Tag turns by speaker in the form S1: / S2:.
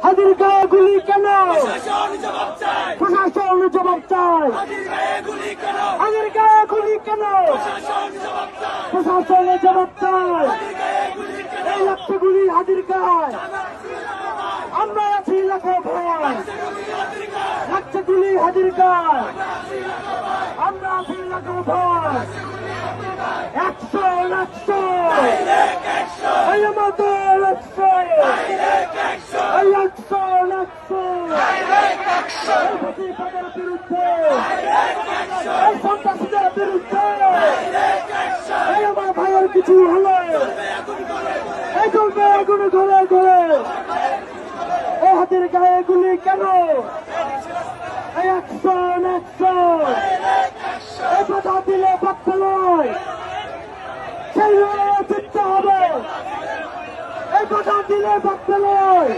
S1: হাজির গায়ে গুলি কেন?
S2: প্রশাসন জবাব চায়,
S1: প্রশাসন জবাব চায়।
S2: হাজির গায়ে গুলি কেন?
S1: হাজির গায়ে গুলি কেন?
S2: প্রশাসন জবাব চায়,
S1: প্রশাসনে জবাব চায়।
S2: হাজির গায়ে গুলি কেন?
S1: এই লাগছে গুলি হাজির গায়ে। আমরা আছি লাখো ভয়, লাগছে গুলি হাজির গায়ে। আমরা আছি লাখো ভয়, 100 100 এই আমাদের 100 এই 100 100 এই ফ্যাসিবাদের বিরুদ্ধে, এই সন্ত্রাসীদের বিরুদ্ধে, এই আমার ভাইয়ের কিছু হলে এই চলবে আগুন ঘরে ঘরে। এই হাতের গায়ে গুলি কেন? এই 100 100 এই কথা দিলে বাচ্চা নয়, সেই ফিরতে হবে। এই কথা দিলে বাচ্চা নয়।